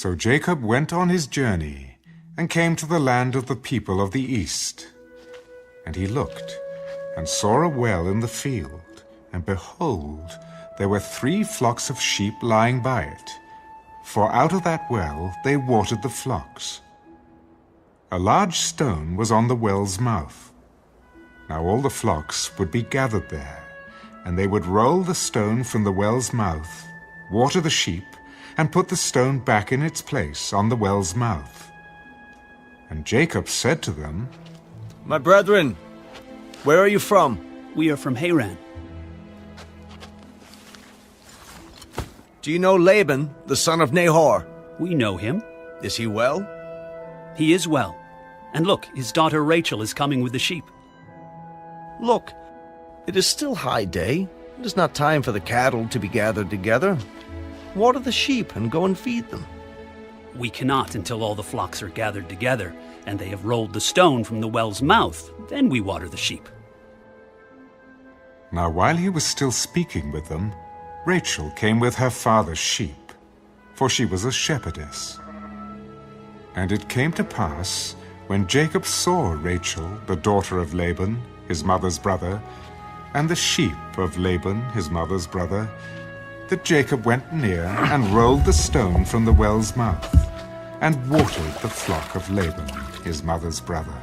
So Jacob went on his journey and came to the land of the people of the east. And he looked and saw a well in the field, and behold, there were 3 flocks of sheep lying by it, for out of that well they watered the flocks. A large stone was on the well's mouth. Now all the flocks would be gathered there, and they would roll the stone from the well's mouth, water the sheep, and put the stone back in its place on the well's mouth. And Jacob said to them, My brethren, where are you from? We are from Haran. Do you know Laban, the son of Nahor? We know him. Is he well? He is well. And look, his daughter Rachel is coming with the sheep. Look, it is still high day. It is not time for the cattle to be gathered together. Water the sheep and go and feed them. We cannot until all the flocks are gathered together, and they have rolled the stone from the well's mouth. Then we water the sheep. Now while he was still speaking with them, Rachel came with her father's sheep, for she was a shepherdess. And it came to pass, when Jacob saw Rachel, the daughter of Laban, his mother's brother, and the sheep of Laban, his mother's brother, that Jacob went near and rolled the stone from the well's mouth, and watered the flock of Laban, his mother's brother.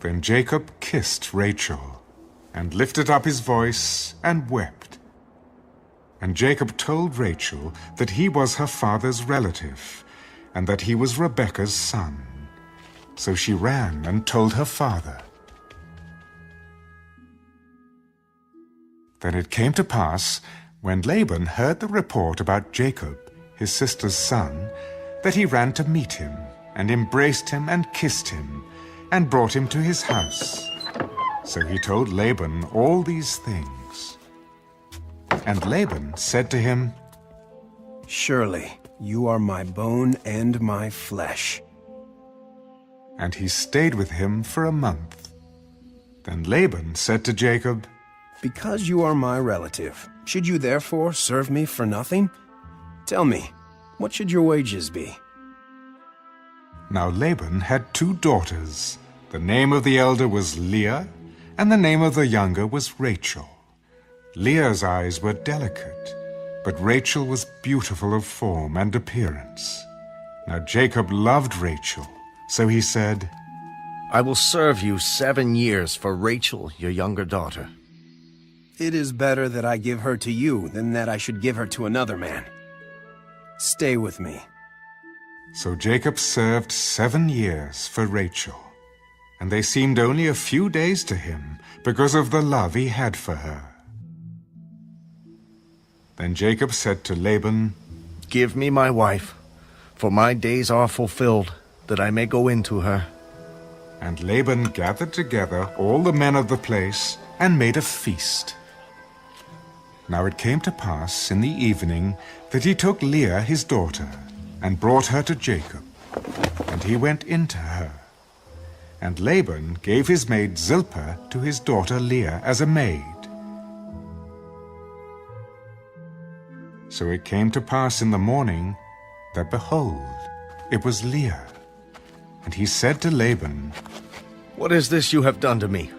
Then Jacob kissed Rachel, and lifted up his voice, and wept. And Jacob told Rachel that he was her father's relative, and that he was Rebekah's son. So she ran and told her father. Then it came to pass, when Laban heard the report about Jacob, his sister's son, that he ran to meet him, and embraced him and kissed him, and brought him to his house. So he told Laban all these things. And Laban said to him, Surely you are my bone and my flesh. And he stayed with him for a month. Then Laban said to Jacob, Because you are my relative, should you therefore serve me for nothing? Tell me, what should your wages be? Now Laban had 2 daughters. The name of the elder was Leah, and the name of the younger was Rachel. Leah's eyes were delicate, but Rachel was beautiful of form and appearance. Now Jacob loved Rachel, so he said, I will serve you 7 years for Rachel, your younger daughter. It is better that I give her to you than that I should give her to another man. Stay with me. So Jacob served 7 years for Rachel, and they seemed only a few days to him because of the love he had for her. Then Jacob said to Laban, Give me my wife, for my days are fulfilled, that I may go into her. And Laban gathered together all the men of the place and made a feast. Now it came to pass in the evening that he took Leah his daughter, and brought her to Jacob, and he went into her. And Laban gave his maid Zilpah to his daughter Leah as a maid. So it came to pass in the morning that, behold, it was Leah. And he said to Laban, What is this you have done to me?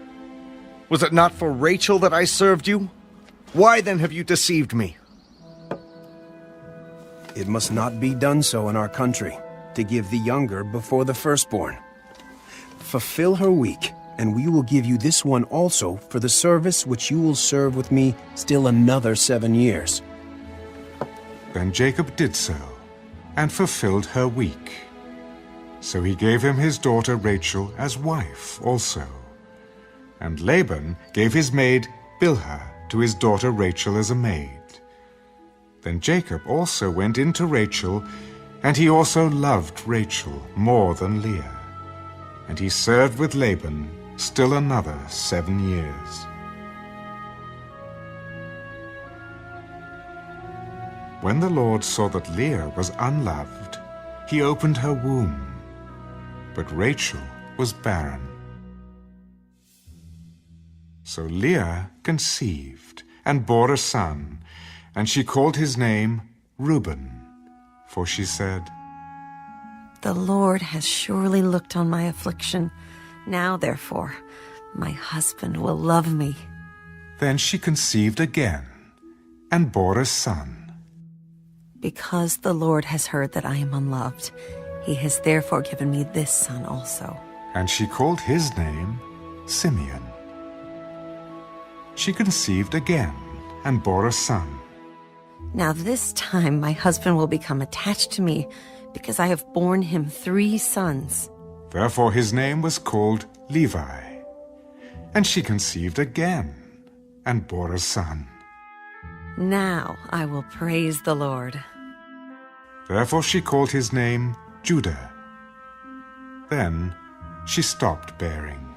Was it not for Rachel that I served you? Why then have you deceived me? It must not be done so in our country, to give the younger before the firstborn. Fulfill her week, and we will give you this one also for the service which you will serve with me still another 7 years. Then Jacob did so, and fulfilled her week. So he gave him his daughter Rachel as wife also. And Laban gave his maid Bilhah to his daughter Rachel as a maid. Then Jacob also went in to Rachel, and he also loved Rachel more than Leah. And he served with Laban still another 7 years. When the Lord saw that Leah was unloved, he opened her womb, but Rachel was barren. So Leah conceived and bore a son, and she called his name Reuben, for she said, The Lord has surely looked on my affliction. Now, therefore, my husband will love me. Then she conceived again, and bore a son. Because the Lord has heard that I am unloved, he has therefore given me this son also. And she called his name Simeon. She conceived again, and bore a son. Now this time my husband will become attached to me, because I have borne him 3 sons. Therefore his name was called Levi. And she conceived again, and bore a son. Now I will praise the Lord. Therefore she called his name Judah. Then she stopped bearing.